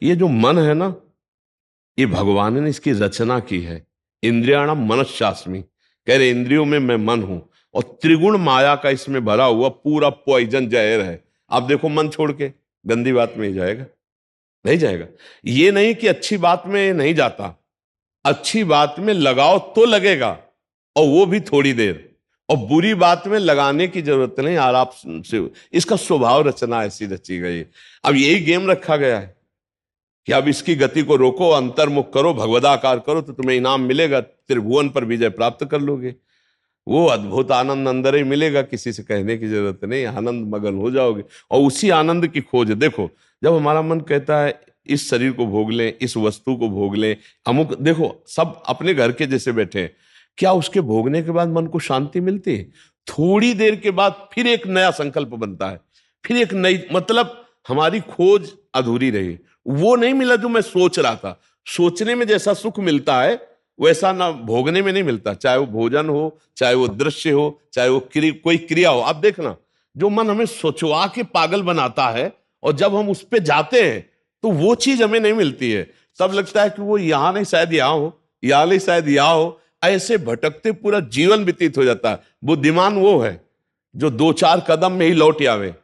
ये जो मन है ना, ये भगवान ने इसकी रचना की है। इंद्रियाणाम मनश्चास्मि, कह रहे इंद्रियों में मैं मन हूं, और त्रिगुण माया का इसमें भरा हुआ पूरा पॉइजन जहर है। आप देखो मन छोड़ के गंदी बात में ही जाएगा, नहीं जाएगा। ये नहीं कि अच्छी बात में नहीं जाता, अच्छी बात में लगाओ तो लगेगा, और वो भी थोड़ी देर। और बुरी बात में लगाने की जरूरत नहीं, आराम से। इसका स्वभाव रचना ऐसी रची गई है। अब यही गेम रखा गया है कि अब इसकी गति को रोको, अंतर्मुख करो, भगवदाकार करो, तो तुम्हें इनाम मिलेगा, त्रिभुवन पर विजय प्राप्त कर लोगे। वो अद्भुत आनंद अंदर ही मिलेगा, किसी से कहने की जरूरत नहीं, आनंद मगन हो जाओगे। और उसी आनंद की खोज देखो, जब हमारा मन कहता है इस शरीर को भोग लें, इस वस्तु को भोग लें, अमुक, देखो सब अपने घर के जैसे बैठे हैं, क्या उसके भोगने के बाद मन को शांति मिलती है? थोड़ी देर के बाद फिर एक नया संकल्प बनता है, फिर एक नई, मतलब हमारी खोज अधूरी रही। वो नहीं मिला जो मैं सोच रहा था। सोचने में जैसा सुख मिलता है वैसा ना भोगने में नहीं मिलता, चाहे वो भोजन हो, चाहे वो दृश्य हो, चाहे वो कोई क्रिया हो। आप देखना, जो मन हमें सोचवा के पागल बनाता है, और जब हम उस पर जाते हैं तो वो चीज हमें नहीं मिलती है। तब लगता है कि वो यहां नहीं, शायद यहां हो, यहां नहीं, शायद यहां हो। ऐसे भटकते पूरा जीवन व्यतीत हो जाता है। बुद्धिमान वो है जो दो चार कदम में ही लौट आवे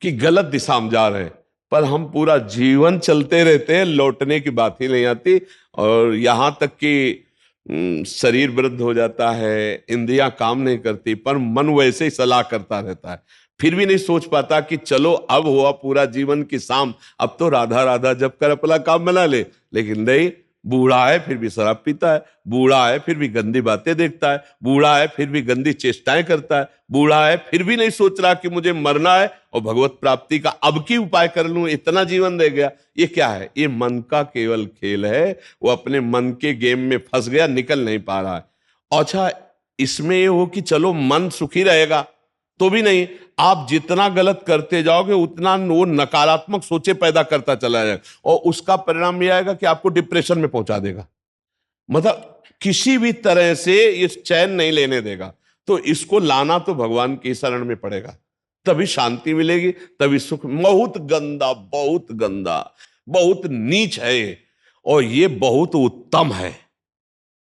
कि गलत दिशा में जा रहे हैं, पर हम पूरा जीवन चलते रहते हैं, लौटने की बात ही नहीं आती। और यहां तक कि शरीर वृद्ध हो जाता है, इंद्रियां काम नहीं करती, पर मन वैसे ही सलाह करता रहता है। फिर भी नहीं सोच पाता कि चलो अब हुआ पूरा जीवन की शाम, अब तो राधा राधा जब कर अपना काम बना ले। लेकिन नहीं, बूढ़ा है फिर भी शराब पीता है, बूढ़ा है फिर भी गंदी बातें देखता है, बूढ़ा है फिर भी गंदी चेष्टाएं करता है, बूढ़ा है फिर भी नहीं सोच रहा कि मुझे मरना है और भगवत प्राप्ति का अब की उपाय कर लूं, इतना जीवन रह गया। ये क्या है? ये मन का केवल खेल है। वो अपने मन के गेम में फंस गया, निकल नहीं पा रहा है। अच्छा, इसमें ये हो कि चलो मन सुखी रहेगा, तो भी नहीं। आप जितना गलत करते जाओगे उतना वो नकारात्मक सोचे पैदा करता चला जाएगा, और उसका परिणाम यह आएगा कि आपको डिप्रेशन में पहुंचा देगा। मतलब किसी भी तरह से इस चैन नहीं लेने देगा। तो इसको लाना तो भगवान की शरण में पड़ेगा, तभी शांति मिलेगी, तभी सुख। बहुत गंदा, बहुत गंदा, बहुत नीच है ये, और ये बहुत उत्तम है।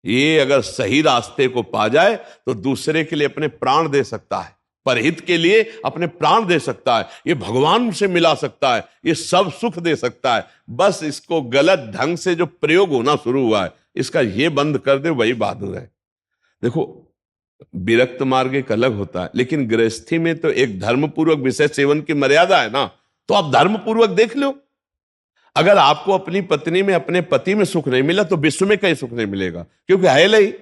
ये अगर सही रास्ते को पा जाए तो दूसरे के लिए अपने प्राण दे सकता है, परहित के लिए अपने प्राण दे सकता है, ये भगवान से मिला सकता है, ये सब सुख दे सकता है। बस इसको गलत ढंग से जो प्रयोग होना शुरू हुआ है, इसका ये बंद कर दे, वही बहादुर है। देखो, विरक्त मार्ग एक अलग होता है, लेकिन गृहस्थी में तो एक धर्मपूर्वक विषय सेवन की मर्यादा है ना। तो आप धर्मपूर्वक देख लो, अगर आपको अपनी पत्नी में, अपने पति में सुख नहीं मिला तो विश्व में कहीं सुख नहीं मिलेगा, क्योंकि है नहीं।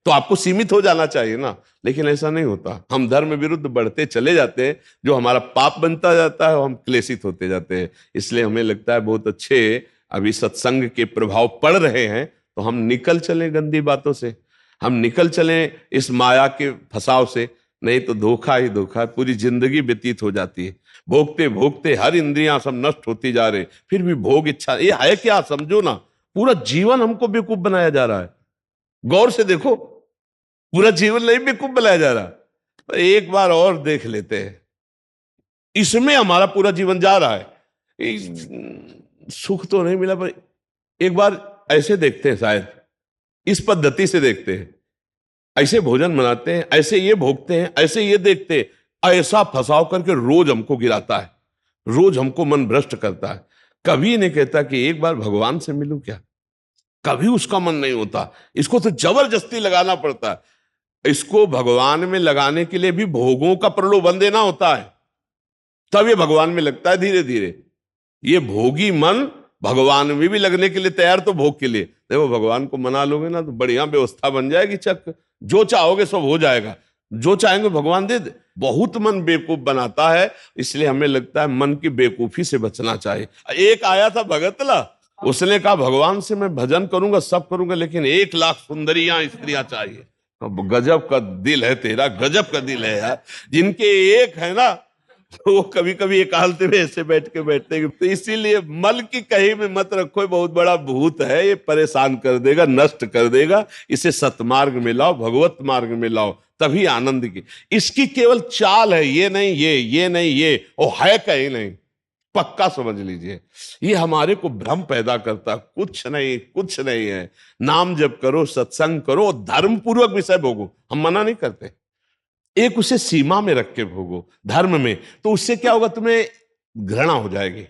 तो आपको सीमित हो जाना चाहिए ना। लेकिन ऐसा नहीं होता, हम धर्म विरुद्ध बढ़ते चले जाते हैं, जो हमारा पाप बनता जाता है और हम क्लेशित होते जाते हैं। इसलिए हमें लगता है बहुत अच्छे अभी सत्संग के प्रभाव पड़ रहे हैं, तो हम निकल चले गंदी बातों से, हम निकल चले इस माया के फसाव से। नहीं तो धोखा ही धोखा, पूरी जिंदगी व्यतीत हो जाती है। भोगते भोगते हर इंद्रियां सब नष्ट होती जा रहे, फिर भी भोग इच्छा, ये है क्या? समझो ना, पूरा जीवन हमको बेवकूफ बनाया जा रहा है। गौर से देखो, पूरा जीवन नहीं बेवकूफ बनाया जा रहा। पर एक बार और देख लेते हैं, इसमें हमारा पूरा जीवन जा रहा है। सुख तो नहीं मिला, पर एक बार ऐसे देखते हैं, शायद इस पद्धति से देखते हैं, ऐसे भोजन बनाते हैं, ऐसे ये भोगते हैं, ऐसे ये देखते हैं, ऐसा फंसाव करके रोज हमको गिराता है, रोज हमको मन भ्रष्ट करता है। कभी नहीं कहता कि एक बार भगवान से मिलूं क्या, कभी उसका मन नहीं होता। इसको तो जबरदस्ती लगाना पड़ता है। इसको भगवान में लगाने के लिए भी भोगों का प्रलोभन देना होता है, तब ये भगवान में लगता है धीरे धीरे। ये भोगी मन भगवान में भी लगने के लिए तैयार, तो भोग के लिए देखो, भगवान को मना लोगे ना तो बढ़िया व्यवस्था बन जाएगी, चक जो चाहोगे सब हो जाएगा, जो चाहेंगे भगवान दे दे। बहुत मन बेवकूफ बनाता है, इसलिए हमें लगता है मन की बेवकूफी से बचना चाहिए। एक आया था भगतला, उसने कहा भगवान से मैं भजन करूंगा, सब करूंगा, लेकिन 1 लाख सुंदरियां स्त्रियां चाहिए। अब गजब का दिल है तेरा, गजब का दिल है यार। जिनके एक है ना, तो वो कभी कभी एकांत में ऐसे बैठ के बैठते हैं। तो इसीलिए मल की कहीं में मत रखो, ये बहुत बड़ा भूत है, ये परेशान कर देगा, नष्ट कर देगा। इसे सतमार्ग में लाओ, भगवत मार्ग में लाओ, तभी आनंद की। इसकी केवल चाल है, ये नहीं ये नहीं ये, वो है कहीं नहीं। पक्का समझ लीजिए। ये हमारे को भ्रम पैदा करता, कुछ नहीं, कुछ नहीं है। नाम जप करो, सत्संग करो, धर्म पूर्वक विषय भोगो, हम मना नहीं करते, एक उसे सीमा में रख के भोगो धर्म में। तो उससे क्या होगा, तुम्हें घृणा हो जाएगी।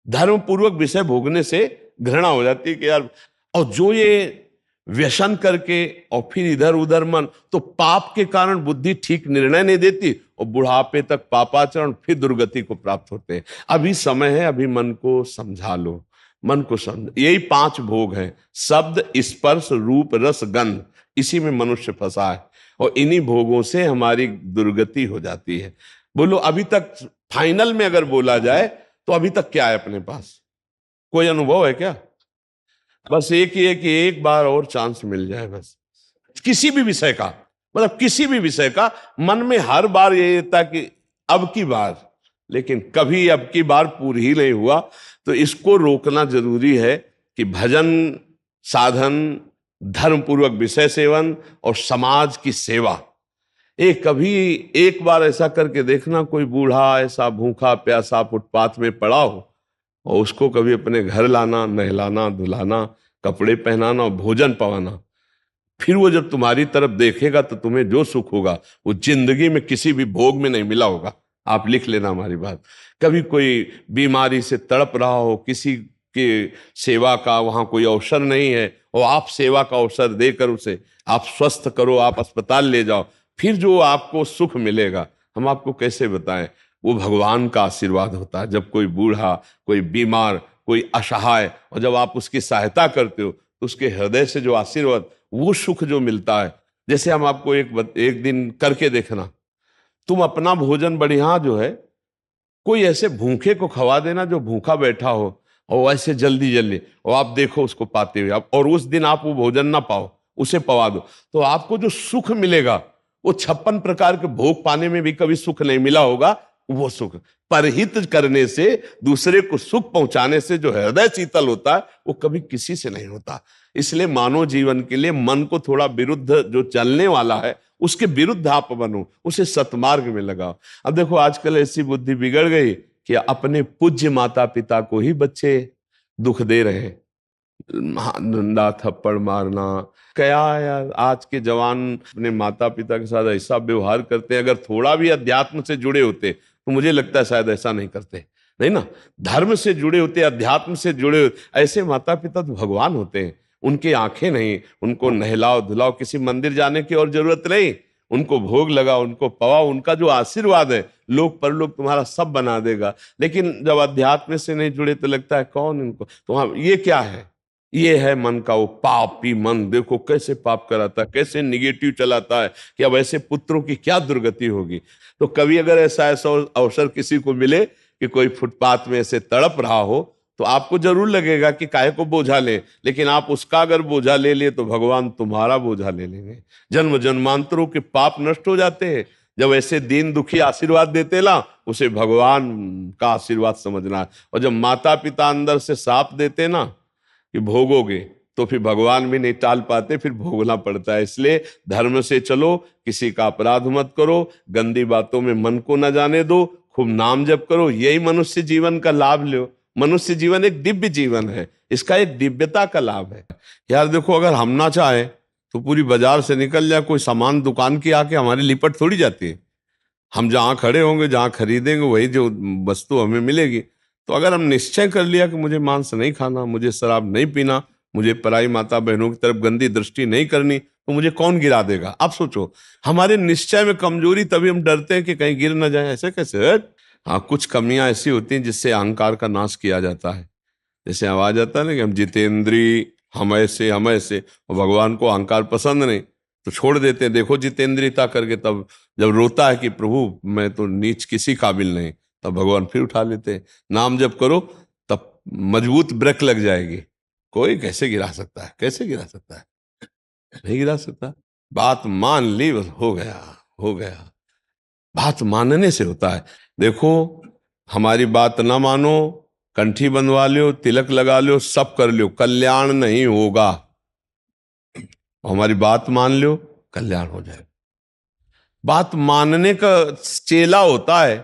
धर्म पूर्वक विषय भोगने से घृणा हो जाती है कि यार, और जो ये व्यसन करके और फिर इधर उधर मन, तो पाप के कारण बुद्धि ठीक निर्णय नहीं देती और बुढ़ापे तक पापाचरण, फिर दुर्गति को प्राप्त होते हैं। अभी समय है, अभी मन को समझा लो, मन को समझ। यही 5 भोग हैं, शब्द, स्पर्श, रूप, रस, गंध। इसी में मनुष्य फंसा है और इन्हीं भोगों से हमारी दुर्गति हो जाती है। बोलो अभी तक फाइनल में अगर बोला जाए तो अभी तक क्या है अपने पास? कोई अनुभव है क्या? बस एक ही है कि एक बार और चांस मिल जाए, बस किसी भी विषय का, मतलब किसी भी विषय का। मन में हर बार ये था कि अब की बार, लेकिन कभी अब की बार पूरी ही नहीं हुआ। तो इसको रोकना जरूरी है कि भजन, साधन, धर्म पूर्वक विषय सेवन और समाज की सेवा। कभी एक बार ऐसा करके देखना, कोई बूढ़ा ऐसा भूखा प्यासा फुटपाथ में पड़ा हो और उसको कभी अपने घर लाना, नहलाना, धुलाना, कपड़े पहनाना और भोजन पवाना। फिर वो जब तुम्हारी तरफ देखेगा तो तुम्हें जो सुख होगा वो जिंदगी में किसी भी भोग में नहीं मिला होगा। आप लिख लेना हमारी बात। कभी कोई बीमारी से तड़प रहा हो, किसी के सेवा का वहां कोई अवसर नहीं है और आप सेवा का अवसर देकर उसे आप स्वस्थ करो, आप अस्पताल ले जाओ, फिर जो आपको सुख मिलेगा हम आपको कैसे बताएं। वो भगवान का आशीर्वाद होता है। जब कोई बूढ़ा, कोई बीमार, कोई असहाय, और जब आप उसकी सहायता करते हो तो उसके हृदय से जो आशीर्वाद, वो सुख जो मिलता है। जैसे हम आपको एक दिन करके देखना, तुम अपना भोजन बढ़िया जो है, कोई ऐसे भूखे को खवा देना जो भूखा बैठा हो और ऐसे जल्दी जल्दी, और आप देखो उसको पाते हुए, आप और उस दिन आप वो भोजन ना पाओ, उसे पवा दो, तो आपको जो सुख मिलेगा वो 56 प्रकार के भोग पाने में भी कभी सुख नहीं मिला होगा। वो सुख परहित करने से, दूसरे को सुख पहुंचाने से जो हृदय शीतल होता है वो कभी किसी से नहीं होता। इसलिए मानव जीवन के लिए मन को थोड़ा विरुद्ध जो चलने वाला है उसके विरुद्ध आप बनो, उसे सतमार्ग में लगाओ। अब देखो आजकल ऐसी बुद्धि बिगड़ गई कि अपने पूज्य माता पिता को ही बच्चे दुख दे रहे हैं। डंडा थप्पड़ मारना, क्या यार, आज के जवान अपने माता पिता के साथ ऐसा व्यवहार करते हैं। अगर थोड़ा भी अध्यात्म से जुड़े होते तो मुझे लगता है शायद ऐसा नहीं करते, नहीं ना। धर्म से जुड़े होते, अध्यात्म से जुड़े होते, ऐसे माता पिता तो भगवान होते हैं। उनकी आंखें नहीं, उनको नहलाओ धुलाओ, किसी मंदिर जाने की और जरूरत नहीं, उनको भोग लगाओ, उनको पवाओ, उनका जो आशीर्वाद है लोक परलोक तुम्हारा सब बना देगा। लेकिन जब अध्यात्म से नहीं जुड़े तो लगता है कौन इनको, तो हाँ, ये क्या है? ये है मन का वो पापी मन। देखो कैसे पाप कराता है, कैसे निगेटिव चलाता है कि अब ऐसे पुत्रों की क्या दुर्गति होगी। तो कभी अगर ऐसा ऐसा अवसर किसी को मिले कि कोई फुटपाथ में ऐसे तड़प रहा हो, तो आपको जरूर लगेगा कि काहे को बोझा ले, लेकिन आप उसका अगर बोझा ले लिए तो भगवान तुम्हारा बोझा ले लेंगे। जन्म जन्मांतरों के पाप नष्ट हो जाते हैं। जब ऐसे दीन दुखी आशीर्वाद देते ना, उसे भगवान का आशीर्वाद समझना है। और जब माता पिता अंदर से साफ देते ना कि भोगोगे, तो फिर भगवान भी नहीं टाल पाते, फिर भोगना पड़ता है। इसलिए धर्म से चलो, किसी का अपराध मत करो, गंदी बातों में मन को न जाने दो, खूब नाम जप करो, यही मनुष्य जीवन का लाभ लो। मनुष्य जीवन एक दिव्य जीवन है, इसका एक दिव्यता का लाभ है। यार देखो, अगर हम ना चाहे तो पूरी बाजार से निकल जाए कोई सामान, दुकान की आके हमारी लिपट थोड़ी जाती है। हम जहाँ खड़े होंगे, जहाँ खरीदेंगे, वही जो वस्तु हमें मिलेगी। तो अगर हम निश्चय कर लिया कि मुझे मांस नहीं खाना, मुझे शराब नहीं पीना, मुझे पराई माता बहनों की तरफ गंदी दृष्टि नहीं करनी, तो मुझे कौन गिरा देगा? आप सोचो, हमारे निश्चय में कमजोरी, तभी हम डरते हैं कि कहीं गिर ना जाए। ऐसे कैसे? हाँ, कुछ कमियां ऐसी होती हैं जिससे अहंकार का नाश किया जाता है। जैसे आवाज आता है ना कि हम जितेंद्री, हम ऐसे, और भगवान को अहंकार पसंद नहीं तो छोड़ देते हैं। देखो जितेंद्रियता करके, तब जब रोता है कि प्रभु मैं तो नीच किसी काबिल नहीं, तब भगवान फिर उठा लेते हैं। नाम जब करो तब मजबूत ब्रेक लग जाएगी। कोई कैसे गिरा सकता है? कैसे गिरा सकता है? नहीं गिरा सकता। बात मान ली, बस हो गया, हो गया। बात मानने से होता है। देखो, हमारी बात ना मानो, कंठी बंधवा लो, तिलक लगा लो, सब कर लो, कल्याण नहीं होगा। हमारी बात मान लो, कल्याण हो जाएगा। बात मानने का चेला होता है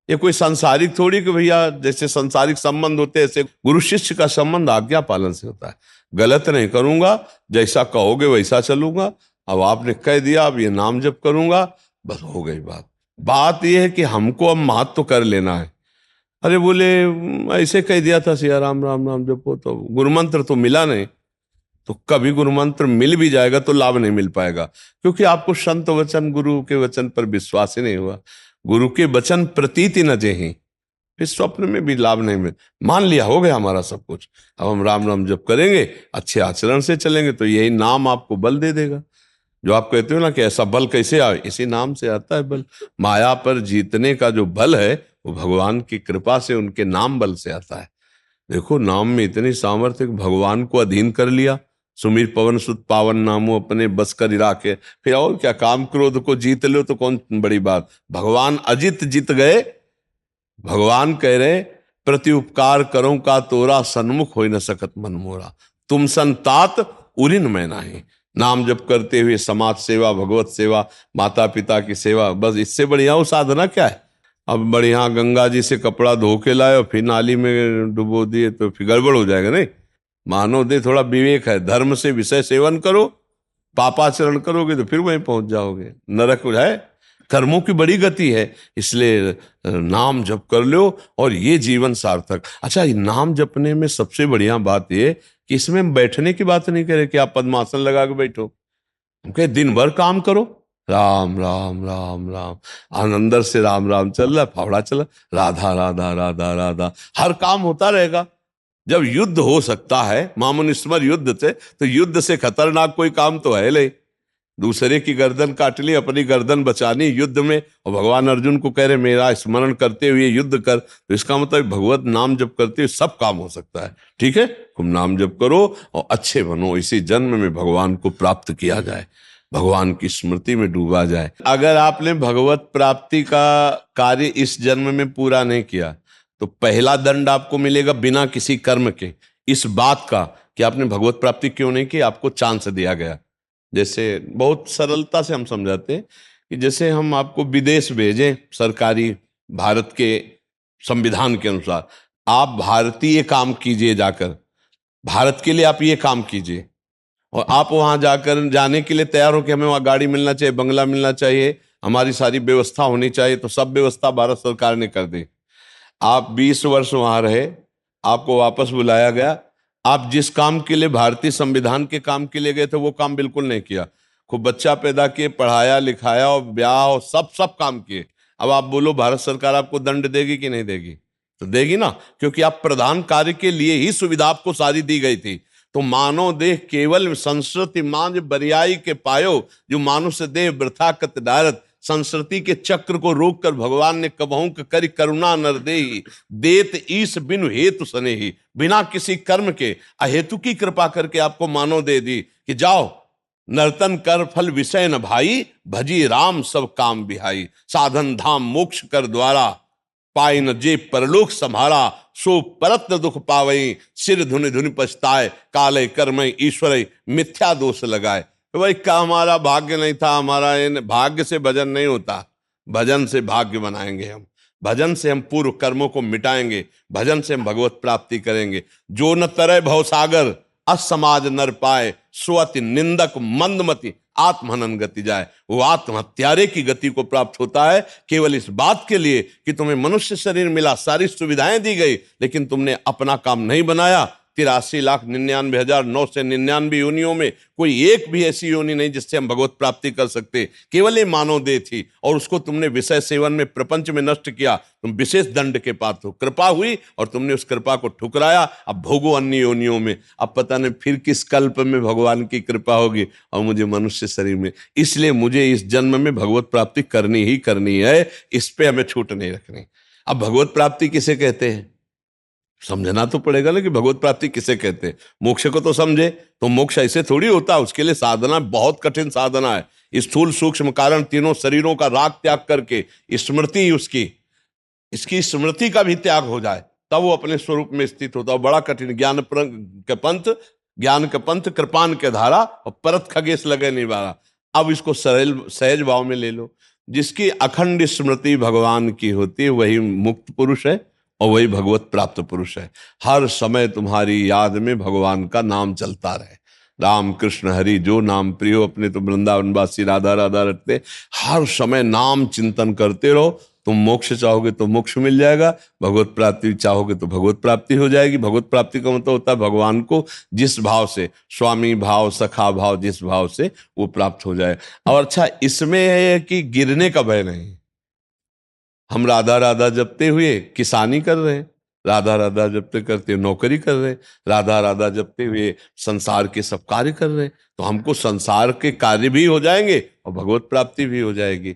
ये कोई सांसारिक थोड़ी कि भैया जैसे सांसारिक संबंध होते हैं ऐसे गुरु शिष्य का संबंध आज्ञा पालन से होता है। गलत नहीं करूंगा, जैसा कहोगे वैसा चलूंगा। अब आपने कह दिया, अब ये नाम जप करूंगा, बस हो गई बात। बात यह है कि हमको अब महत्व कर लेना है। अरे बोले ऐसे कह दिया था सिया राम राम राम जपो, तो गुरु मंत्र तो मिला नहीं। तो कभी गुरु मंत्र मिल भी जाएगा तो लाभ नहीं मिल पाएगा, क्योंकि आपको संत वचन गुरु के वचन पर विश्वास ही नहीं हुआ। गुरु के वचन प्रतीति न जेहि, फिर स्वप्न में भी लाभ नहीं मिल। मान लिया हो गया हमारा सब कुछ, अब हम राम राम जप करेंगे, अच्छे आचरण से चलेंगे तो यही नाम आपको बल दे देगा। जो आप कहते हो ना कि ऐसा बल कैसे आए, इसी नाम से आता है बल। माया पर जीतने का जो बल है वो भगवान की कृपा से, उनके नाम बल से आता है। देखो नाम में इतनी सामर्थ्य, भगवान को अधीन कर लिया। सुमीर पवन सुत पावन नामो अपने बस कर राखे, फिर और क्या, काम क्रोध को जीत लो तो कौन बड़ी बात। भगवान अजित जीत गए। भगवान कह रहे प्रति उपकार करो का तोरा, सन्मुख हो न सकत मन मोरा, तुम संतात उरिन मैं नाही। नाम जप करते हुए समाज सेवा, भगवत सेवा, माता पिता की सेवा, बस इससे बढ़िया वो साधना क्या है। अब बढ़िया गंगा जी से कपड़ा धो के लाए और फिर नाली में डुबो दिए तो फिर गड़बड़ हो जाएगा। नहीं, मानव दे थोड़ा विवेक है, धर्म से विषय सेवन करो, पापाचरण करोगे तो फिर वहीं पहुंच जाओगे, नरक है। कर्मों की बड़ी गति है, इसलिए नाम जप कर लो और ये जीवन सार्थक। अच्छा, नाम जपने में सबसे बढ़िया बात ये कि इसमें बैठने की बात नहीं करे कि आप पद्मासन लगा के बैठो। कहे दिन भर काम करो, राम राम राम राम, अंदर से राम राम चल रहा, फावड़ा चल रहा, राधा राधा राधा राधा, हर काम होता रहेगा। जब युद्ध हो सकता है, मामुनिस्मर युद्ध से, तो युद्ध से खतरनाक कोई काम तो है नहीं। दूसरे की गर्दन काट ली, अपनी गर्दन बचानी युद्ध में, और भगवान अर्जुन को कह रहे मेरा स्मरण करते हुए युद्ध कर, तो इसका मतलब भगवत नाम जप करते हुए सब काम हो सकता है। ठीक है, तुम नाम जप करो और अच्छे बनो, इसी जन्म में भगवान को प्राप्त किया जाए, भगवान की स्मृति में डूबा जाए। अगर आपने भगवत प्राप्ति का कार्य इस जन्म में पूरा नहीं किया तो पहला दंड आपको मिलेगा बिना किसी कर्म के, इस बात का कि आपने भगवत प्राप्ति क्यों नहीं की, आपको चांस दिया गया। जैसे बहुत सरलता से हम समझाते हैं कि जैसे हम आपको विदेश भेजें सरकारी, भारत के संविधान के अनुसार, आप भारतीय काम कीजिए, जाकर भारत के लिए आप ये काम कीजिए, और आप वहां जाकर जाने के लिए तैयार हो कि हमें वहां गाड़ी मिलना चाहिए, बंगला मिलना चाहिए, हमारी सारी व्यवस्था होनी चाहिए, तो सब व्यवस्था भारत सरकार ने कर दी। आप 20 वर्ष वहां रहे, आपको वापस बुलाया गया, आप जिस काम के लिए भारतीय संविधान के काम के लिए गए थे वो काम बिल्कुल नहीं किया, खूब बच्चा पैदा किए, पढ़ाया लिखाया और ब्याह और सब काम किए। अब आप बोलो भारत सरकार आपको दंड देगी कि नहीं देगी? तो देगी ना, क्योंकि आप प्रधान कार्य के लिए ही सुविधा आपको सारी दी गई थी। तो मानव देह केवल संस्कृति मांझ बरियाई के पायो, जो मानुष देह वृथा कत डारत। संस्कृति के चक्र को रोककर भगवान ने कबहू करी करुणा नर देहि, देत ईश बिनु हेतु सनेहि। बिना किसी कर्म के अहेतु की कृपा करके आपको मानव दे दी कि जाओ नर्तन कर फल विषय न भाई, भजी राम सब काम बिहाई। साधन धाम मोक्ष कर द्वारा, पाई न जे परलोक संभारा। सो परत न दुख पावई, सिर धुनि धुनि पछताए। काले कर्म ईश्वर मिथ्या दोष लगाए। तो भाई का हमारा भाग्य नहीं था, हमारा भाग्य से भजन नहीं होता, भजन से भाग्य बनाएंगे हम। भजन से हम पूर्व कर्मों को मिटाएंगे, भजन से हम भगवत प्राप्ति करेंगे। जो न तरय भवसागर, असमाज नर पाए। स्वति निंदक मंदमति, आत्महनन गति जाए। वो आत्महत्यारे की गति को प्राप्त होता है केवल इस बात के लिए कि तुम्हें मनुष्य शरीर मिला, सारी सुविधाएं दी गई, लेकिन तुमने अपना काम नहीं बनाया। 83,99,999 योनियों में कोई एक भी ऐसी योनि नहीं जिससे हम भगवत प्राप्ति कर सकते, केवल ये मानव देह थी, और उसको तुमने विषय सेवन में प्रपंच में नष्ट किया। तुम विशेष दंड के पात्र हो। कृपा हुई और तुमने उस कृपा को ठुकराया, अब भोगो अन्य योनियों में। अब पता नहीं फिर किस कल्प में भगवान की कृपा होगी और मुझे मनुष्य शरीर में। इसलिए मुझे इस जन्म में भगवत प्राप्ति करनी ही करनी है, इस पे हमें छूट नहीं रखनी। अब भगवत प्राप्ति किसे कहते हैं समझना तो पड़ेगा ना, कि भगवत प्राप्ति किसे कहते हैं। मोक्ष को तो समझे, तो मोक्ष ऐसे थोड़ी होता है, उसके लिए साधना बहुत कठिन साधना है। स्थूल सूक्ष्म कारण तीनों शरीरों का राग त्याग करके स्मृति इसकी स्मृति का भी त्याग हो जाए, तब वो अपने स्वरूप में स्थित होता है। बड़ा कठिन। ज्ञान के पंथ कृपान के धारा, और परत खगेश लगे निवारा। अब इसको सरल सहज भाव में ले लो। जिसकी अखंड स्मृति भगवान की होती है वही मुक्त पुरुष है और वही भगवत प्राप्त पुरुष है। हर समय तुम्हारी याद में भगवान का नाम चलता रहे। राम कृष्ण हरि जो नाम प्रियो, अपने तो वृंदावनवासी राधा राधा रखते। हर समय नाम चिंतन करते रहो। तुम मोक्ष चाहोगे तो मोक्ष मिल जाएगा, भगवत प्राप्ति चाहोगे तो भगवत प्राप्ति हो जाएगी। भगवत प्राप्ति का मतलब होता है भगवान को जिस भाव से, स्वामी भाव, सखा भाव, जिस भाव से वो प्राप्त हो जाए। और अच्छा, इसमें है कि गिरने का भय नहीं। हम राधा राधा जपते हुए किसानी कर रहे हैं, राधा राधा जपते करते नौकरी कर रहे हैं, राधा राधा जपते हुए संसार के सब कार्य कर रहे हैं, तो हमको संसार के कार्य भी हो जाएंगे और भगवत प्राप्ति भी हो जाएगी।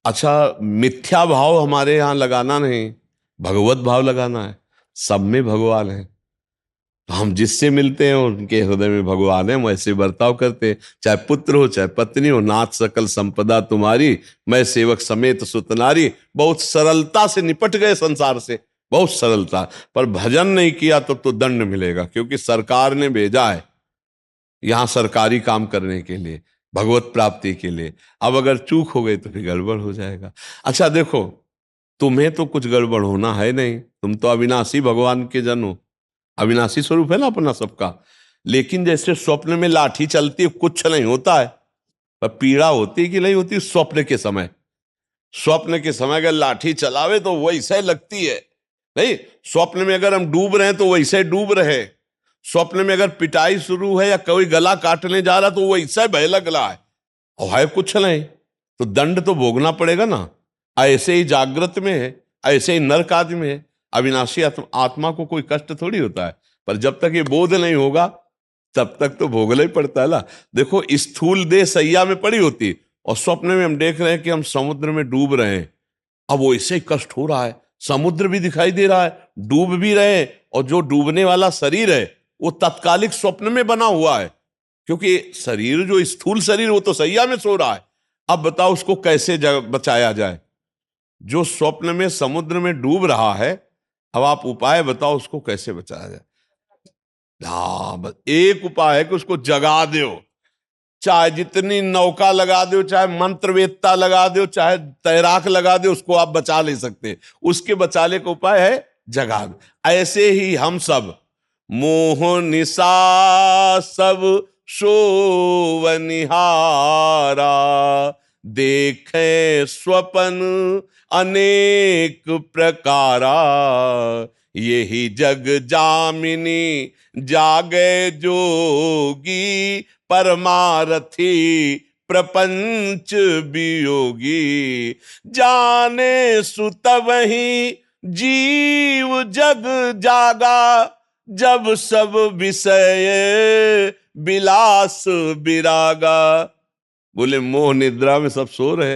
अच्छा, मिथ्या भाव हमारे यहाँ लगाना नहीं, भगवत भाव लगाना है। सब में भगवान है, तो हम जिससे मिलते हैं उनके हृदय में भगवान है, हम ऐसे बर्ताव करते हैं। चाहे पुत्र हो चाहे पत्नी हो, नाथ सकल संपदा तुम्हारी, मैं सेवक समेत सुतनारी। बहुत सरलता से निपट गए संसार से, बहुत सरलता। पर भजन नहीं किया तो दंड मिलेगा, क्योंकि सरकार ने भेजा है यहाँ सरकारी काम करने के लिए, भगवत प्राप्ति के लिए। अब अगर चूक हो गई तो फिर गड़बड़ हो जाएगा। अच्छा देखो, तुम्हें तो कुछ गड़बड़ होना है नहीं, तुम तो अविनाशी भगवान के जन हो, अविनाशी स्वरूप है ना अपना सबका। लेकिन जैसे स्वप्न में लाठी चलती है, कुछ नहीं होता है, पर पीड़ा होती है कि नहीं होती स्वप्न के समय। स्वप्न के समय अगर लाठी चलावे तो वैसे लगती है, नहीं स्वप्न में अगर हम डूब रहे हैं तो वैसे डूब रहे। स्वप्न में अगर पिटाई शुरू है या कोई गला काटने जा रहा तो वैसे भय लग रहा है, और है कुछ नहीं, तो दंड तो भोगना पड़ेगा ना। ऐसे ही जागृत में है, ऐसे ही नरक आदि में है। अविनाशी आत्मा को कोई कष्ट थोड़ी होता है, पर जब तक ये बोध नहीं होगा तब तक तो भोगना ही पड़ता है ना। देखो, स्थूल देह सैया में पड़ी होती और स्वप्न में हम देख रहे हैं कि हम समुद्र में डूब रहे हैं। अब वो ऐसे ही कष्ट हो रहा है, समुद्र भी दिखाई दे रहा है, डूब भी रहे हैं, और जो डूबने वाला शरीर है वो तत्कालिक स्वप्न में बना हुआ है, क्योंकि शरीर जो स्थूल शरीर वो तो सैया में सो रहा है। अब बताओ उसको कैसे बचाया जाए। जो स्वप्न में समुद्र में डूब रहा है, अब आप उपाय बताओ उसको कैसे बचाया जाए। हाँ, बस एक उपाय है कि उसको जगा दो। चाहे जितनी नौका लगा दो, चाहे मंत्रवेत्ता लगा दो, चाहे तैराक लगा दो, उसको आप बचा नहीं सकते। उसके बचाने का उपाय है जगा दो। ऐसे ही हम सब मोह निशा सब सोवनिहारा, देखे स्वपन अनेक प्रकारा, यही जग जामिनी जागे जोगी, परमारथी प्रपंच वियोगी, जाने सुत वही जीव जग जागा, जब सब विषय विलास विरागा। बोले मोह निद्रा में सब सो रहे,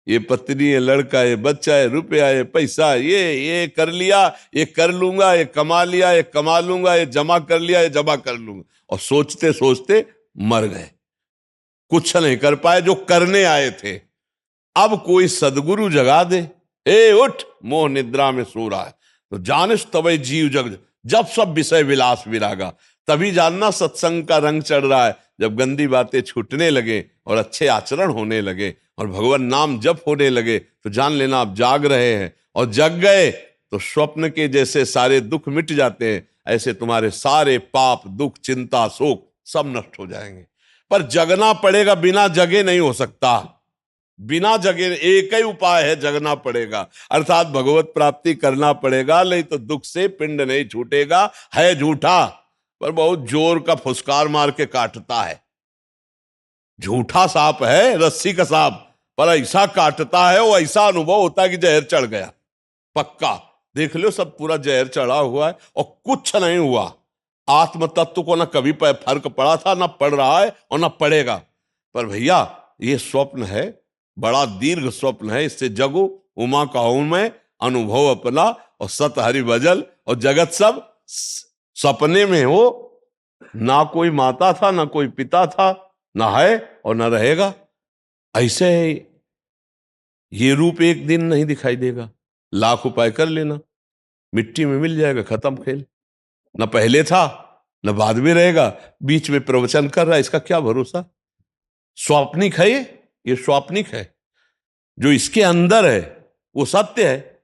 ये पत्नी है, लड़का है, बच्चा है, रुपया है, पैसा, ये कर लिया, ये कर लूंगा, ये कमा लिया, ये कमा लूंगा, ये जमा कर लिया, ये जमा कर लूंगा, और सोचते सोचते मर गए, कुछ नहीं कर पाए जो करने आए थे। अब कोई सदगुरु जगा दे, ए उठ, मोह निद्रा में सो रहा है, तो जानिस तबै जीव जग, जब सब विषय विलास विरागा। तभी जानना सत्संग का रंग चढ़ रहा है, जब गंदी बातें छूटने लगे और अच्छे आचरण होने लगे और भगवान नाम जप होने लगे, तो जान लेना आप जाग रहे हैं। और जग गए तो स्वप्न के जैसे सारे दुख मिट जाते हैं, ऐसे तुम्हारे सारे पाप, दुख, चिंता, शोक सब नष्ट हो जाएंगे। पर जगना पड़ेगा, बिना जगे नहीं हो सकता। बिना जगे एक ही उपाय है, जगना पड़ेगा, अर्थात भगवत प्राप्ति करना पड़ेगा, नहीं तो दुख से पिंड नहीं छूटेगा। है झूठा, पर बहुत जोर का फुसकार मार के काटता है। झूठा सांप है, रस्सी का सांप, पर ऐसा काटता है, वो ऐसा अनुभव होता है कि जहर चढ़ गया, पक्का। देख लो, सब पूरा जहर चढ़ा हुआ है और कुछ नहीं हुआ। आत्म तत्व को ना कभी फर्क पड़ा था, ना पड़ रहा है और ना पड़ेगा। पर भैया ये स्वप्न है, बड़ा दीर्घ स्वप्न है, इससे जगो उमा कहूं मैं अनुभव अपना, और सत हरि भजल, और जगत सब सपने में हो। ना कोई माता था, ना कोई पिता था, ना है और ना रहेगा। ऐसे ये रूप एक दिन नहीं दिखाई देगा, लाख उपाय कर लेना, मिट्टी में मिल जाएगा, खत्म खेल। ना पहले था ना बाद में रहेगा, बीच में प्रवचन कर रहा है, इसका क्या भरोसा। स्वाप्निक है ये स्वाप्निक है। जो इसके अंदर है वो सत्य है,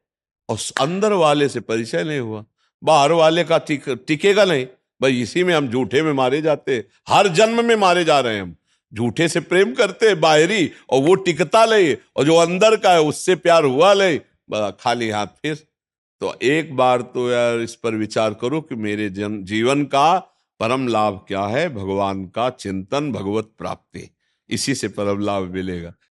और उस अंदर वाले से परिचय नहीं हुआ, बाहर वाले का टिकेगा नहीं। भाई इसी में हम झूठे में मारे जाते हैं, हर जन्म में मारे जा रहे हैं हम। झूठे से प्रेम करते हैं बाहरी, और वो टिकता ले, और जो अंदर का है उससे प्यार हुआ ले, खाली हाथ फिर। तो एक बार तो यार इस पर विचार करो कि मेरे जीवन का परम लाभ क्या है। भगवान का चिंतन, भगवत प्राप्ति, इसी से परम लाभ मिलेगा।